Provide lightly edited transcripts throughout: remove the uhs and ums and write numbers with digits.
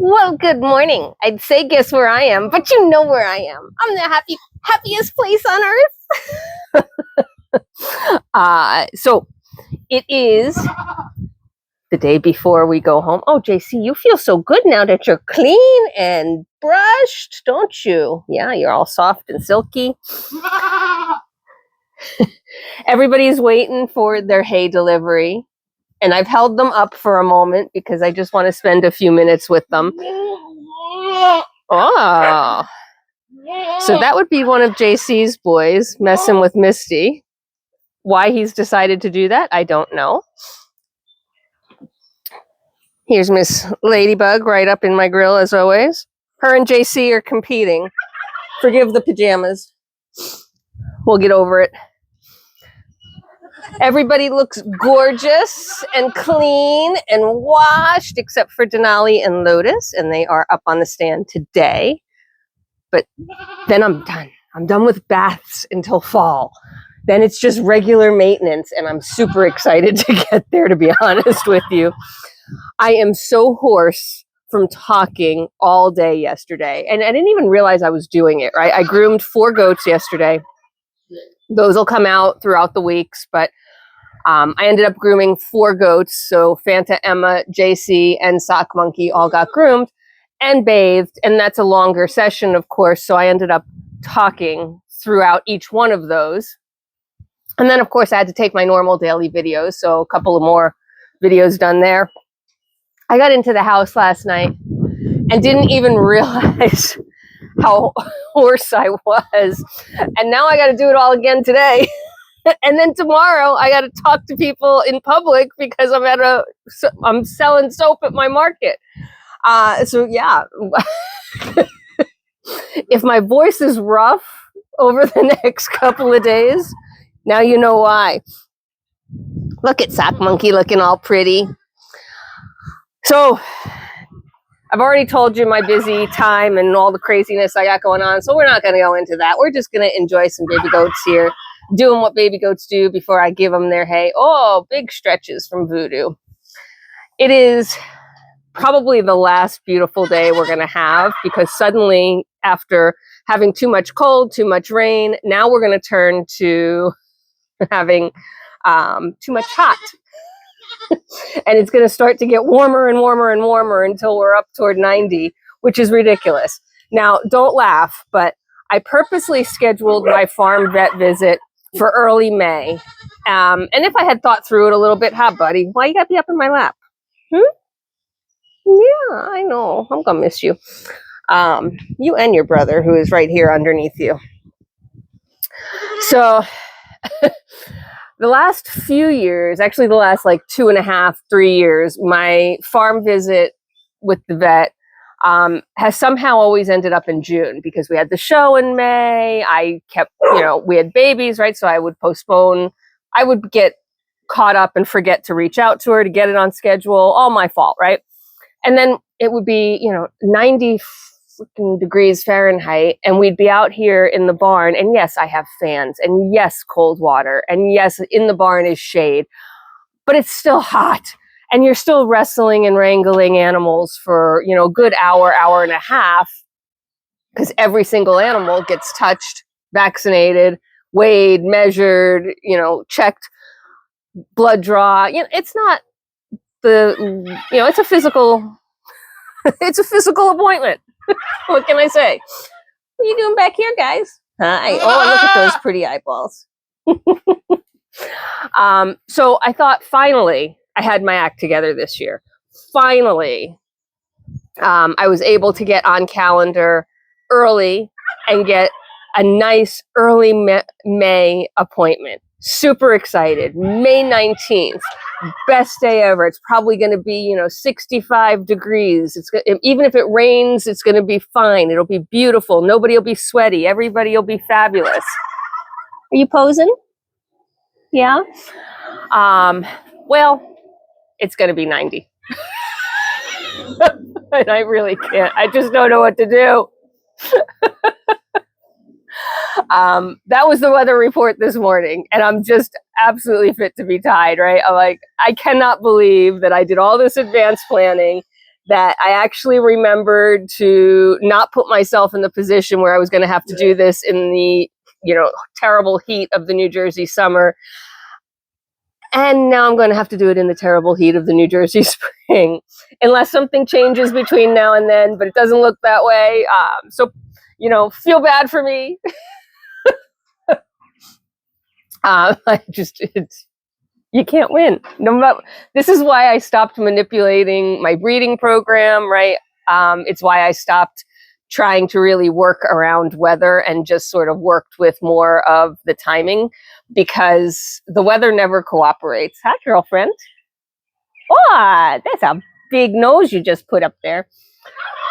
Well, good morning. I'd say guess where I am, but you know where I am. I'm the happiest place on earth. So it is the day before we go home. Oh, JC, you feel so good now that you're clean and brushed, don't you? Yeah, you're all soft and silky. Everybody's waiting for their hay delivery, and I've held them up for a moment because I just want to spend a few minutes with them. Oh, so that would be one of JC's boys messing with Misty. Why he's decided to do that, I don't know. Here's Miss Ladybug right up in my grill as always. Her and JC are competing. Forgive the pajamas. We'll get over it. Everybody looks gorgeous and clean and washed except for Denali and Lotus, and they are up on the stand today. But then I'm done. I'm done with baths until fall. Then it's just regular maintenance, and I'm super excited to get there, to be honest with you. I am so hoarse from talking all day yesterday, and I didn't even realize I was doing it, right? I groomed 4 goats yesterday. Those will come out throughout the weeks, but I ended up grooming 4 goats. So Fanta, Emma, JC, and Sock Monkey all got groomed and bathed, and that's a longer session, of course, so I ended up talking throughout each one of those. And then, of course, I had to take my normal daily videos, so a couple of more videos done there. I got into the house last night and didn't even realize how hoarse I was. And now I got to do it all again today. And then tomorrow I got to talk to people in public because I'm selling soap at my market. So yeah, if my voice is rough over the next couple of days, now you know why. Look at Sock Monkey looking all pretty. So I've already told you my busy time and all the craziness I got going on, so we're not going to go into that. We're just going to enjoy some baby goats here, doing what baby goats do before I give them their hay. Oh, big stretches from Voodoo. It is probably the last beautiful day we're going to have because suddenly, after having too much cold, too much rain, now we're going to turn to having too much hot. And it's going to start to get warmer and warmer and warmer until we're up toward 90, which is ridiculous. Now, don't laugh, but I purposely scheduled my farm vet visit for early May. And if I had thought through it a little bit, buddy, why you got to be up in my lap? Yeah, I know. I'm going to miss you. You and your brother, who is right here underneath you. So the last few years, actually the last like 2.5, 3 years, my farm visit with the vet has somehow always ended up in June because we had the show in May. I kept, we had babies, right? So I would postpone. I would get caught up and forget to reach out to her to get it on schedule. All my fault, right? And then it would be, 90 freaking degrees Fahrenheit, and we'd be out here in the barn, and yes, I have fans, and yes, cold water, and yes, in the barn is shade, but it's still hot, and you're still wrestling and wrangling animals for, a good hour and a half, because every single animal gets touched, vaccinated, weighed, measured, checked, blood draw. It's not it's a physical, it's a physical appointment. What can I say? What are you doing back here, guys? Hi. Oh, look at those pretty eyeballs. So I thought finally I had my act together this year. Finally, I was able to get on calendar early and get a nice early May appointment. Super excited. May 19th. Best day ever. It's probably going to be, 65 degrees. Even if it rains, it's going to be fine. It'll be beautiful. Nobody will be sweaty. Everybody will be fabulous. Are you posing? Yeah. Well, it's going to be 90. And I really can't. I just don't know what to do. That was the weather report this morning, and I'm just absolutely fit to be tied, right? I'm like, I cannot believe that I did all this advanced planning, that I actually remembered to not put myself in the position where I was going to have to do this in the, terrible heat of the New Jersey summer. And now I'm going to have to do it in the terrible heat of the New Jersey spring, unless something changes between now and then, but it doesn't look that way. So, feel bad for me. You can't win. This is why I stopped manipulating my breeding program, right? It's why I stopped trying to really work around weather and just sort of worked with more of the timing, because the weather never cooperates. Hi, girlfriend. Oh, that's a big nose you just put up there.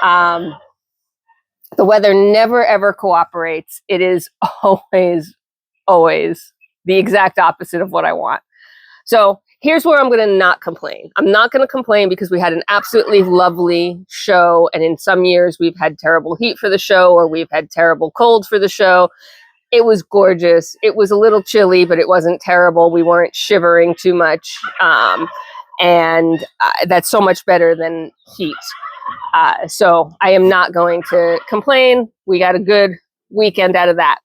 The weather never, ever cooperates. It is always the exact opposite of what I want. So here's where I'm going to not complain. I'm not going to complain because we had an absolutely lovely show. And in some years, we've had terrible heat for the show, or we've had terrible cold for the show. It was gorgeous. It was a little chilly, but it wasn't terrible. We weren't shivering too much. And that's so much better than heat. So I am not going to complain. We got a good weekend out of that.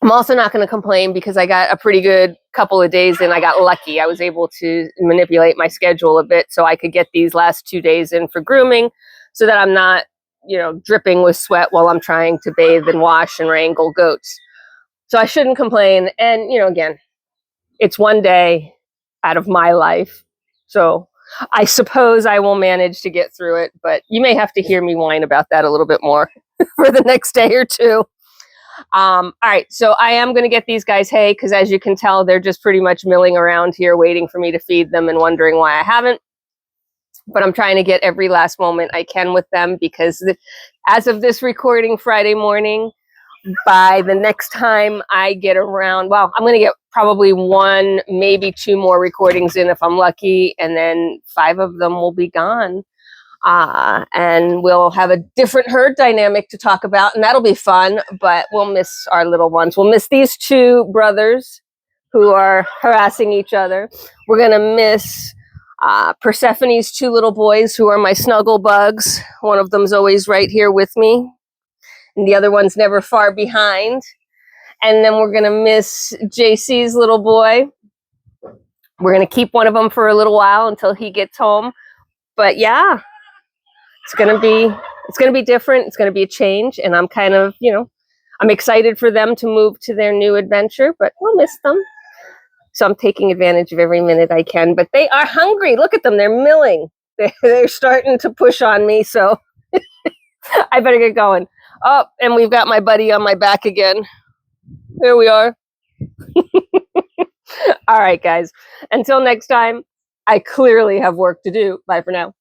I'm also not going to complain because I got a pretty good couple of days in. I got lucky. I was able to manipulate my schedule a bit so I could get these last 2 days in for grooming so that I'm not, dripping with sweat while I'm trying to bathe and wash and wrangle goats. So I shouldn't complain. And, again, it's one day out of my life. So I suppose I will manage to get through it, but you may have to hear me whine about that a little bit more for the next day or two. All right, so I am going to get these guys hay because, as you can tell, they're just pretty much milling around here waiting for me to feed them and wondering why I haven't. But I'm trying to get every last moment I can with them because as of this recording Friday morning, by the next time I get around, I'm going to get probably 1, maybe 2 more recordings in if I'm lucky, and then 5 of them will be gone. And we'll have a different herd dynamic to talk about, and that'll be fun, but we'll miss our little ones. We'll miss these 2 brothers who are harassing each other. We're going to miss Persephone's 2 little boys who are my snuggle bugs. One of them's always right here with me, and the other one's never far behind. And then we're going to miss JC's little boy. We're going to keep one of them for a little while until he gets home. But yeah, it's going to be different. It's going to be a change. And I'm kind of, I'm excited for them to move to their new adventure, but we'll miss them. So I'm taking advantage of every minute I can, but they are hungry. Look at them. They're milling. They're starting to push on me. So I better get going. Oh, and we've got my buddy on my back again. There we are. All right, guys. Until next time, I clearly have work to do. Bye for now.